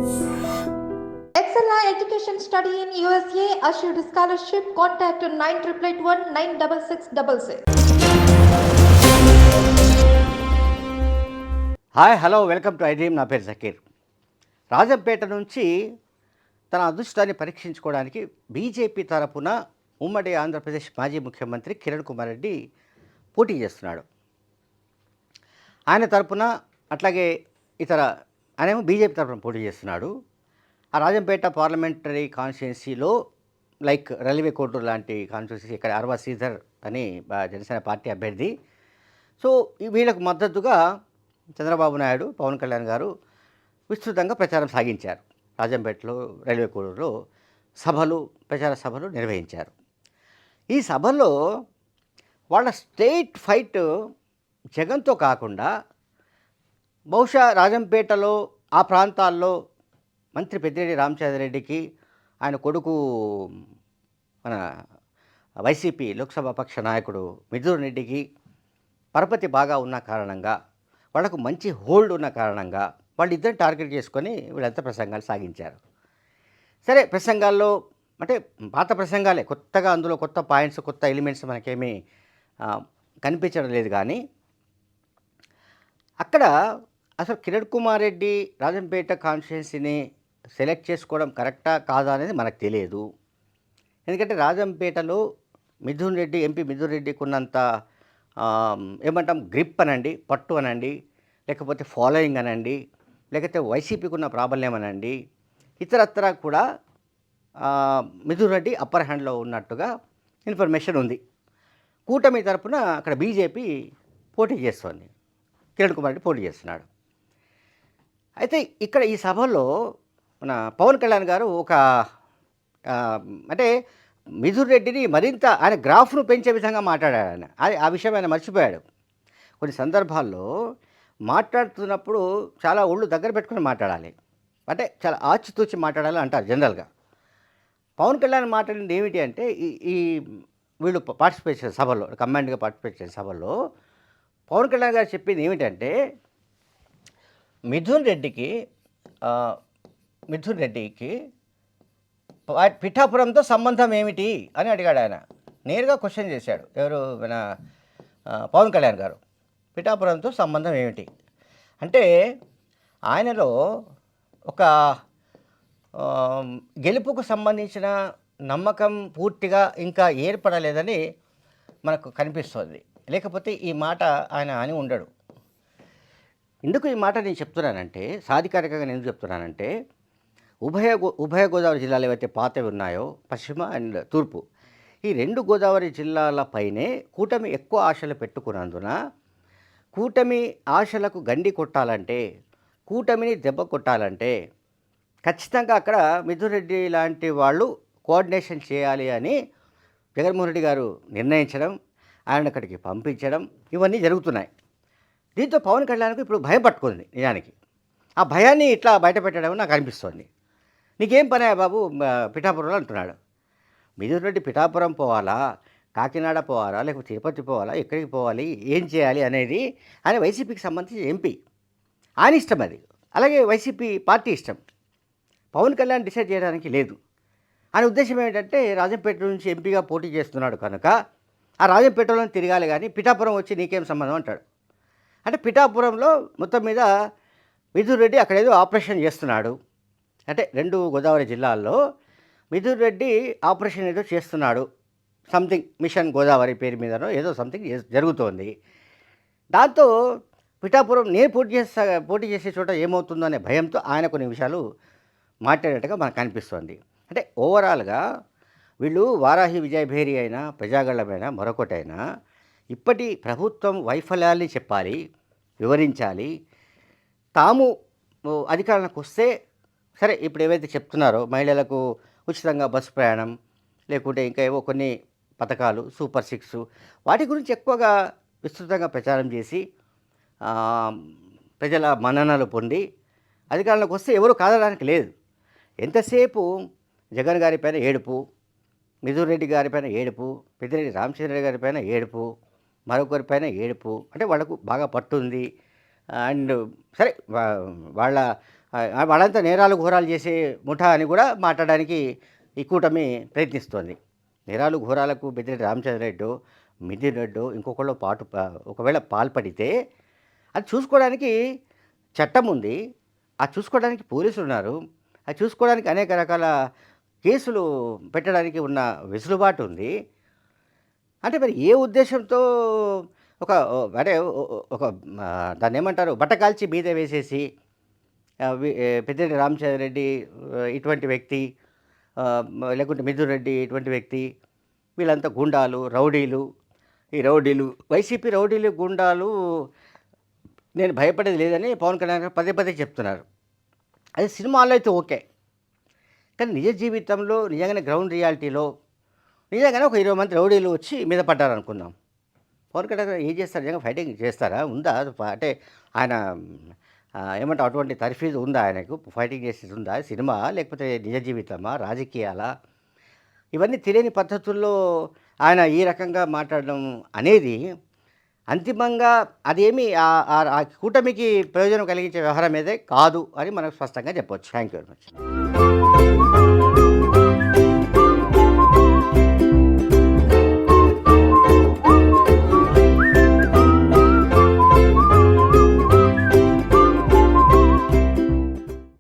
Excella Education Study in USA assured scholarship. Contact 9881 hi hello welcome to iDream. నా పేరు జకీర్. రాజంపేట నుంచి తన అదృష్టాన్ని పరీక్షించుకోవడానికి బీజేపీ తరపున ఉమ్మడి ఆంధ్రప్రదేశ్ మాజీ ముఖ్యమంత్రి కిరణ్ కుమార్ రెడ్డి పోటీ చేస్తున్నాడు. ఆయన తరపున అట్లాగే ఆయనేమో బీజేపీ తరపున పోటీ చేస్తున్నాడు. ఆ రాజంపేట పార్లమెంటరీ కాన్స్టిట్యున్సీలో లైక్ రైల్వే కోర్టు లాంటి కాన్స్టిట్యున్సీ ఇక్కడ అర్వా శ్రీధర్ అని జనసేన పార్టీ అభ్యర్థి. సో వీళ్ళకు మద్దతుగా చంద్రబాబు నాయుడు, పవన్ కళ్యాణ్ గారు విస్తృతంగా ప్రచారం సాగించారు. రాజంపేటలో రైల్వే కోడూరులో ప్రచార సభలు నిర్వహించారు. ఈ సభలో వాళ్ళ స్టేట్ ఫైట్ జగన్తో కాకుండా బహుశా రాజంపేటలో ఆ ప్రాంతాల్లో మంత్రి పెద్దిరెడ్డి రామచంద్రారెడ్డికి ఆయన కొడుకు మన వైసీపీ లోక్సభ పక్ష నాయకుడు మిథున్ రెడ్డికి పరపతి బాగా ఉన్న కారణంగా, వాళ్ళకు మంచి హోల్డ్ ఉన్న కారణంగా వాళ్ళిద్దరిని టార్గెట్ చేసుకొని వీళ్ళంతా ప్రసంగాలు సాగించారు. సరే, ప్రసంగాల్లో అంటే పాత ప్రసంగాలే, కొత్తగా అందులో కొత్త పాయింట్స్, కొత్త ఎలిమెంట్స్ మనకేమీ కనిపించడం లేదు. కానీ అక్కడ అసలు కిరణ్ కుమార్ రెడ్డి రాజంపేట కాన్స్టిట్యున్సీని సెలెక్ట్ చేసుకోవడం కరెక్టా కాదా అనేది మనకు తెలియదు. ఎందుకంటే రాజంపేటలో ఎంపీ మిథున్ రెడ్డికి ఉన్నంత ఏమంటాం గ్రిప్ అనండి, పట్టు అనండి, లేకపోతే ఫాలోయింగ్ అనండి, లేకపోతే వైసీపీకి ఉన్న ప్రాబల్యం అనండి, ఇతరత్రా కూడా మిథున్ రెడ్డి అప్పర్ హ్యాండ్లో ఉన్నట్టుగా ఇన్ఫర్మేషన్ ఉంది. కూటమి తరపున అక్కడ బీజేపీ పోటీ చేస్తోంది, కిరణ్ కుమార్ రెడ్డి పోటీ చేస్తున్నాడు. అయితే ఇక్కడ ఈ సభలో మన పవన్ కళ్యాణ్ గారు అంటే మిథున్ రెడ్డిని మరింత ఆయన గ్రాఫ్ను పెంచే విధంగా మాట్లాడాడు. ఆయన ఆ విషయం ఆయన మర్చిపోయాడు. కొన్ని సందర్భాల్లో మాట్లాడుతున్నప్పుడు చాలా ఒళ్ళు దగ్గర పెట్టుకుని మాట్లాడాలి, అంటే చాలా ఆచితూచి మాట్లాడాలి అంటారు జనరల్గా. పవన్ కళ్యాణ్ మాట్లాడింది ఏమిటి అంటే, ఈ వీళ్ళు పార్టిసిపేట్ చేసే సభలో, కమాండ్గా పార్టిసిపేట్ చేసే సభలో పవన్ కళ్యాణ్ గారు చెప్పింది ఏమిటంటే, మిథున్ రెడ్డికి పిఠాపురంతో సంబంధం ఏమిటి అని అడిగాడు. ఆయన నేరుగా క్వశ్చన్ చేశాడు. ఎవరు? మన పవన్ కళ్యాణ్ గారు. పిఠాపురంతో సంబంధం ఏమిటి అంటే, ఆయనలో ఒక గెలుపుకు సంబంధించిన నమ్మకం పూర్తిగా ఇంకా ఏర్పడలేదని మనకు కనిపిస్తుంది. లేకపోతే ఈ మాట ఆయన అని ఉండడు. ఎందుకు ఈ మాట నేను చెప్తున్నానంటే, సాధికారికంగా నేను చెప్తున్నానంటే, ఉభయ గోదావరి జిల్లాలు ఏవైతే పాతవి ఉన్నాయో, పశ్చిమ అండ్ తూర్పు, ఈ 2 గోదావరి జిల్లాలపైనే కూటమి ఎక్కువ ఆశలు పెట్టుకున్నందున కూటమి ఆశలకు గండి కొట్టాలంటే, కూటమిని దెబ్బ కొట్టాలంటే ఖచ్చితంగా అక్కడ మిథున్ రెడ్డి లాంటి వాళ్ళు కోఆర్డినేషన్ చేయాలి అని జగన్మోహన్ రెడ్డి గారు నిర్ణయించడం, ఆయన అక్కడికి పంపించడం, ఇవన్నీ జరుగుతున్నాయి. దీంతో పవన్ కళ్యాణ్కు ఇప్పుడు భయం పట్టుకుంది. నిజానికి ఆ భయాన్ని ఇట్లా బయట పెట్టడం నాకు అనిపిస్తోంది. నీకేం పనే బాబు పిఠాపురంలో అంటున్నాడు. మిథున్ రెడ్డి పిఠాపురం పోవాలా, కాకినాడ పోవాలా, లేకపోతే తిరుపతి పోవాలా, ఎక్కడికి పోవాలి, ఏం చేయాలి అనేది ఆయన వైసీపీకి సంబంధించి ఎంపీ, ఆయన ఇష్టం అది. అలాగే వైసీపీ పార్టీ ఇష్టం. పవన్ కళ్యాణ్ డిసైడ్ చేయడానికి లేదు. ఆయన ఉద్దేశం ఏమిటంటే, రాజంపేట నుంచి ఎంపీగా పోటీ చేస్తున్నాడు కనుక ఆ రాజంపేటలో తిరగాలి, కానీ పిఠాపురం వచ్చి నీకేం సంబంధం అంటాడు. అంటే పిఠాపురంలో మొత్తం మీద మిథున్ రెడ్డి అక్కడ ఏదో ఆపరేషన్ చేస్తున్నాడు. అంటే 2 గోదావరి జిల్లాల్లో మిథున్ రెడ్డి ఆపరేషన్ ఏదో చేస్తున్నాడు. సంథింగ్ మిషన్ గోదావరి పేరు మీదనో ఏదో సంథింగ్ జరుగుతోంది. దాంతో పిఠాపురం నేను పోటీ చేసే చోట ఏమవుతుందో అనే భయంతో ఆయన కొన్ని విషయాలు మాట్లాడేట్టుగా మనకు కనిపిస్తోంది. అంటే ఓవరాల్గా వీళ్ళు వారాహి విజయభేరి అయినా, ప్రజాగళమైనా, మరొకటైనా ఇప్పటి ప్రభుత్వం వైఫల్యాల్ని చెప్పాలి, వివరించాలి. తాము అధికారంలోకి వస్తే సరే, ఇప్పుడు ఏవైతే చెప్తున్నారో మహిళలకు ఉచితంగా బస్సు ప్రయాణం, లేకుంటే ఇంకా ఏవో కొన్ని పథకాలు, సూపర్ 6, వాటి గురించి ఎక్కువగా విస్తృతంగా ప్రచారం చేసి ప్రజల మన్ననలు పొంది అధికారంలోకి వస్తే ఎవరు కాదడానికి లేదు. ఎంతసేపు జగన్ గారిపైన ఏడుపు, మిథున్ రెడ్డి గారిపైన ఏడుపు, పెద్దిరెడ్డి రామచంద్రరెడ్డి గారిపైన ఏడుపు, మరొకరిపైన ఏడుపు. అంటే వాళ్ళకు బాగా పట్టుంది. అండ్ సరే వాళ్ళ వాళ్ళంతా నేరాలు ఘోరాలు చేసే ముఠా అని కూడా మాట్లాడడానికి ఈ కూటమి ప్రయత్నిస్తోంది. నేరాలు ఘోరాలకు బెదిరెడ్డి రామచంద్రరెడ్డో, మిథున్ రెడ్డో ఇంకొకళ్ళు ఒకవేళ పాల్పడితే అది చూసుకోవడానికి చట్టం ఉంది. అది చూసుకోవడానికి పోలీసులు ఉన్నారు. అది చూసుకోవడానికి అనేక రకాల కేసులు పెట్టడానికి ఉన్న వెసులుబాటు ఉంది. అంటే మరి ఏ ఉద్దేశంతో అంటే ఒక దాన్ని ఏమంటారు, బట్ట కాల్చి మీద వేసేసి పెద్దిరెడ్డి రామచంద్రరెడ్డి ఇటువంటి వ్యక్తి, లేకుంటే మిథున్ రెడ్డి ఇటువంటి వ్యక్తి, వీళ్ళంతా గుండాలు, రౌడీలు. ఈ రౌడీలు, వైసీపీ రౌడీలు, గుండాలు నేను భయపడేది లేదని పవన్ కళ్యాణ్ గారు పదే పదే చెప్తున్నారు. అది సినిమాల్లో అయితే ఓకే, కానీ నిజ జీవితంలో నిజంగానే గ్రౌండ్ రియాలిటీలో నిజంగానే ఒక 20 మంది రౌడీలు వచ్చి మీద పడ్డారు అనుకుందాం. పవన్ కళ్యాణ్ గారు ఏం చేస్తారు? నిజంగా ఫైటింగ్ చేస్తారా? ఉందా? అంటే ఆయన ఏమంటారు, అటువంటి తర్ఫీదు ఉందా ఆయనకు? ఫైటింగ్ చేసేది ఉందా? సినిమా లేకపోతే నిజ జీవితమా, రాజకీయాలా? ఇవన్నీ తెలియని పద్ధతుల్లో ఆయన ఈ రకంగా మాట్లాడడం అనేది అంతిమంగా అదేమి ఆ కూటమికి ప్రయోజనం కలిగించే వ్యవహారం ఏదే కాదు అని మనకు స్పష్టంగా చెప్పవచ్చు. Thank you very much.